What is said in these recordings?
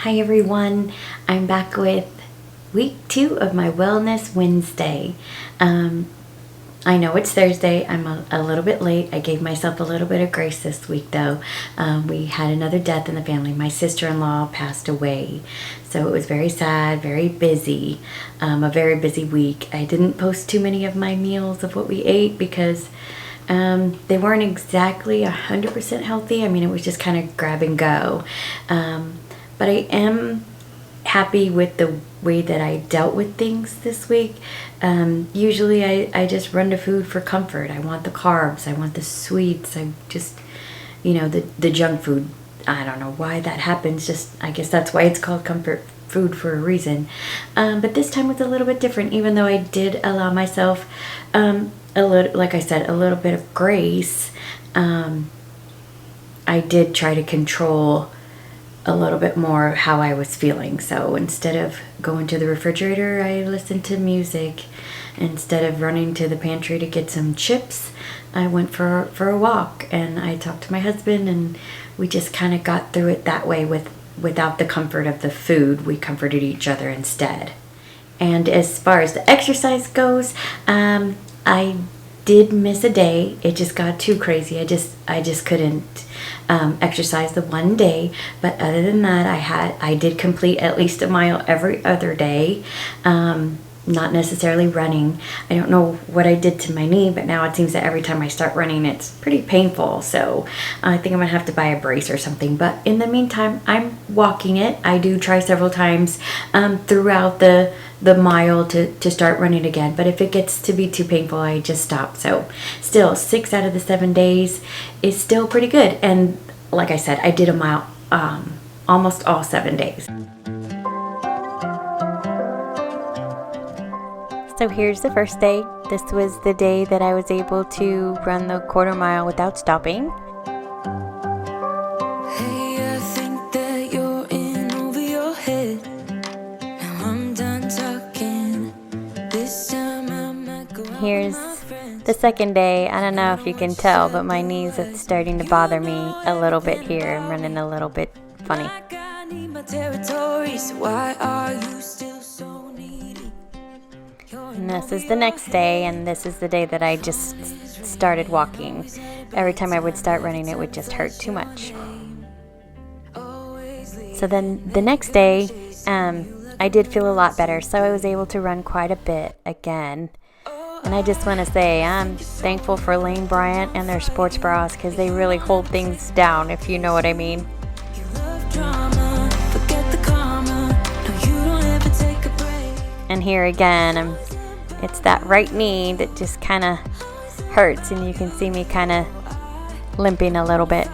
Hi everyone, I'm back with week 2 of my Wellness Wednesday. I know it's Thursday, I'm a little bit late. I gave myself a little bit of grace this week though. We had another death in the family. My sister-in-law passed away. So it was very sad, very busy, a very busy week. I didn't post too many of my meals of what we ate because they weren't exactly 100% healthy. I mean, it was just kind of grab and go. But I am happy with the way that I dealt with things this week. Usually I just run to food for comfort. I want the carbs. I want the sweets. I just, the junk food. I don't know why that happens. I guess that's why it's called comfort food for a reason. But this time was a little bit different, even though I did allow myself like I said, a little bit of grace. I did try to control a little bit more how I was feeling. So instead of going to the refrigerator, I listened to music. Instead of running to the pantry to get some chips, I went for a walk and I talked to my husband, and we just kind of got through it that way without the comfort of the food. We comforted each other instead. And as far as the exercise goes, I did miss a day. It just got too crazy. I just couldn't exercise the one day. But other than that, I did complete at least a mile every other day. Not necessarily running. I don't know what I did to my knee, but now it seems that every time I start running, it's pretty painful. So I think I'm gonna have to buy a brace or something. But in the meantime, I'm walking it. I do try several times throughout the mile to start running again. But if it gets to be too painful, I just stop. So still, 6 out of the 7 days is still pretty good. And like I said, I did a mile almost all 7 days. So here's the first day. This was the day that I was able to run the quarter mile without stopping. Hey, I think that you're in over your head. Now I'm done talking. This time I'm not going. Here's the second day. I don't know if you can tell, but my knees are starting to bother me a little bit here. I'm running a little bit funny. And this is the next day, and this is the day that I just started walking. Every time I would start running, it would just hurt too much. So then the next day, I did feel a lot better, so I was able to run quite a bit again. And I just want to say I'm thankful for Lane Bryant and their sports bras, because they really hold things down, if you know what I mean. And here again, it's that right knee that just kind of hurts, and you can see me kind of limping a little bit.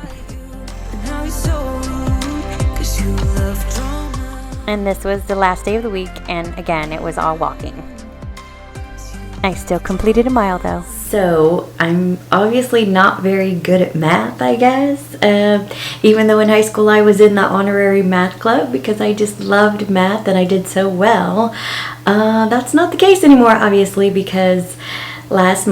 And this was the last day of the week, and again, it was all walking. I still completed a mile though. So I'm obviously not very good at math, I guess. Even though in high school I was in the honorary math club because I just loved math and I did so well. That's not the case anymore, obviously, because last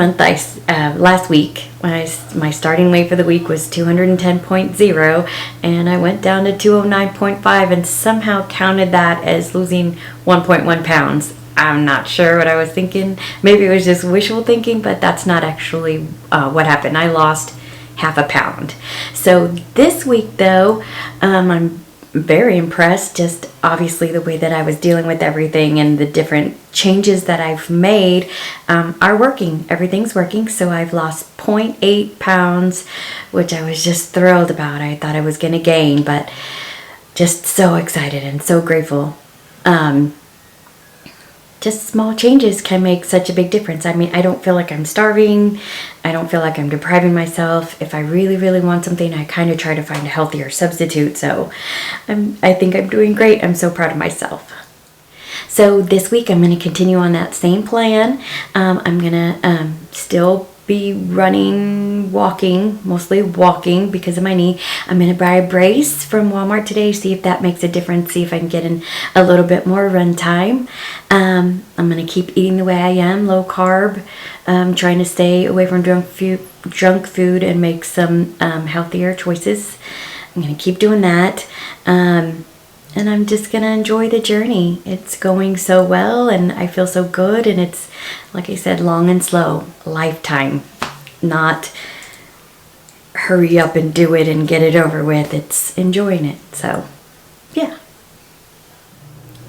week, my starting weight for the week was 210.0, and I went down to 209.5 and somehow counted that as losing 1.1 pounds. I'm not sure what I was thinking. Maybe it was just wishful thinking, but that's not actually what happened. I lost half a pound. So this week, though, I'm very impressed. Just obviously the way that I was dealing with everything and the different changes that I've made are working. Everything's working. So I've lost 0.8 pounds, which I was just thrilled about. I thought I was going to gain, but just so excited and so grateful. Just small changes can make such a big difference. I mean, I don't feel like I'm starving. I don't feel like I'm depriving myself. If I really, really want something, I kind of try to find a healthier substitute. So I think I'm doing great. I'm so proud of myself. So this week, I'm going to continue on that same plan. I'm going to still be running, walking, mostly walking because of my knee. I'm going to buy a brace from Walmart today, see if that makes a difference, see if I can get in a little bit more run time. I'm going to keep eating the way I am, low carb, trying to stay away from junk food and make some healthier choices. I'm going to keep doing that. and I'm just gonna enjoy the journey. It's going so well and I feel so good, and it's, like I said, long and slow, lifetime, not hurry up and do it and get it over with. It's enjoying it. So yeah.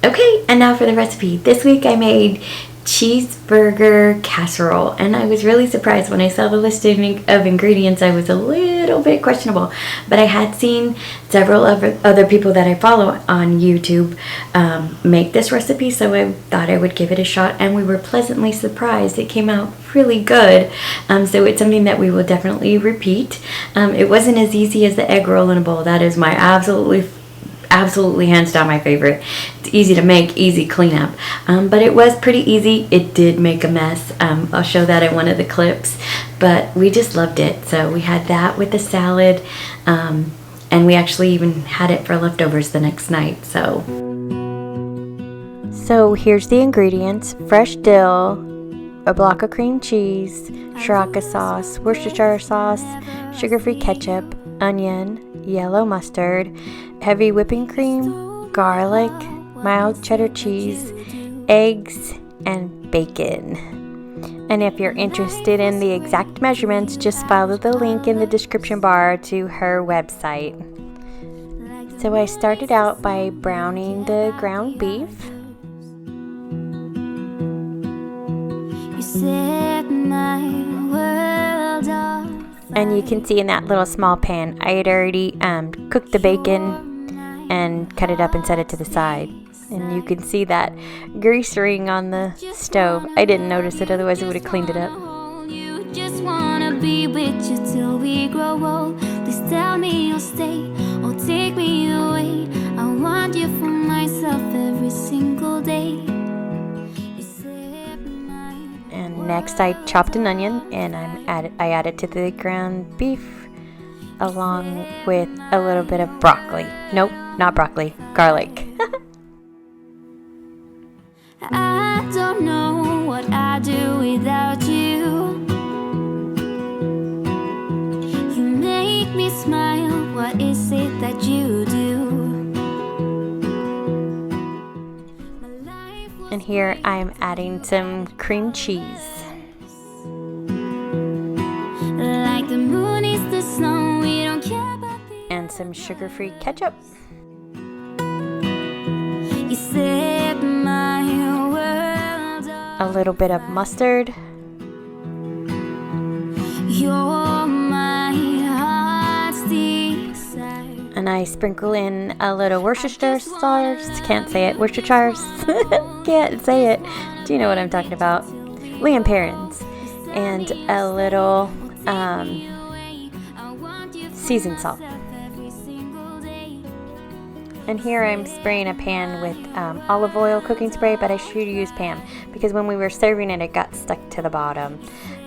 Okay, and now for the recipe. This week I made cheeseburger casserole, and I was really surprised when I saw the list of ingredients. I was a little bit questionable, but I had seen several other people that I follow on YouTube make this recipe, so I thought I would give it a shot, and we were pleasantly surprised. It came out really good, so it's something that we will definitely repeat. It wasn't as easy as the egg roll in a bowl. That is my absolutely hands down my favorite. It's easy to make, easy cleanup, but it was pretty easy. It did make a mess. I'll show that in one of the clips, but we just loved it. So we had that with the salad, and we actually even had it for leftovers the next night. So here's the ingredients: fresh dill, a block of cream cheese, Sriracha sauce, Worcestershire sauce, sugar-free ketchup, onion, yellow mustard, heavy whipping cream, garlic, mild cheddar cheese, eggs, and bacon. And if you're interested in the exact measurements, just follow the link in the description bar to her website. So I started out by browning the ground beef. You set my world off. And you can see in that little small pan, I had already cooked the bacon and cut it up and set it to the side. And you can see that grease ring on the stove. I didn't notice it, otherwise I would have cleaned it up. You just wanna be with you till we grow old. Please tell me you'll stay or take me away. I want you for myself every single day. And next I chopped an onion and I added to the ground beef along with a little bit of broccoli. Nope, not broccoli, garlic. I don't know what I'd do without you. You make me smile, what is it that you do? And here I'm adding some cream cheese. Like the moon is the snow, we don't care about and some sugar-free ketchup. You set my world up. A little bit of mustard. You're my heart's desire. And I sprinkle in a little Worcestershire sauce. Can't say it. Worcestershire. Can't say it. Do you know what I'm talking about? Lamb Perrins. And a little seasoned salt. And here I'm spraying a pan with olive oil cooking spray, but I should use Pam because when we were serving it, it got stuck to the bottom.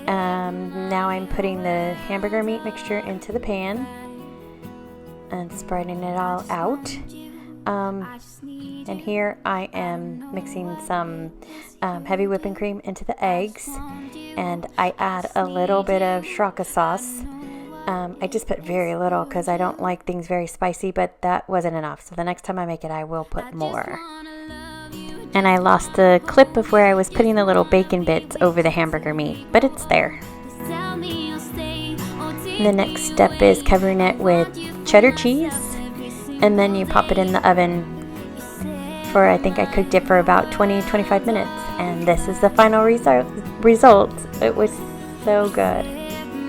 Now I'm putting the hamburger meat mixture into the pan and spreading it all out. And here I am mixing some heavy whipping cream into the eggs, and I add a little bit of Sriracha sauce. I just put very little because I don't like things very spicy, but that wasn't enough. So the next time I make it, I will put more. And I lost the clip of where I was putting the little bacon bits over the hamburger meat, but it's there. The next step is covering it with cheddar cheese, and then you pop it in the oven for, I think I cooked it for about 20-25 minutes, and this is the final result. It was so good.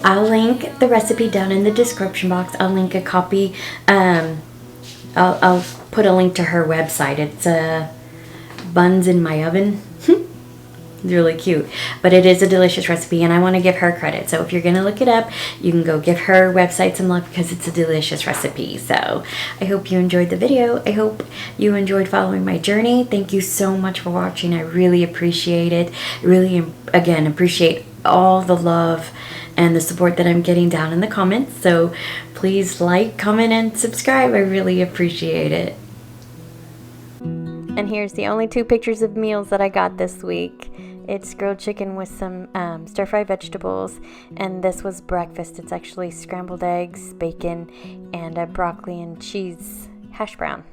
I'll link the recipe down in the description box. I'll link a copy. I'll put a link to her website. It's Buns in My Oven. It's really cute, but it is a delicious recipe, and I want to give her credit. So if you're gonna look it up, you can go give her website some love because it's a delicious recipe. So I hope you enjoyed the video. I hope you enjoyed following my journey. Thank you so much for watching. I really appreciate it. Really, again, appreciate all the love and the support that I'm getting down in the comments. So please like, comment, and subscribe. I really appreciate it. And here's the only 2 pictures of meals that I got this week. It's grilled chicken with some stir-fried vegetables, and this was breakfast. It's actually scrambled eggs, bacon, and a broccoli and cheese hash brown.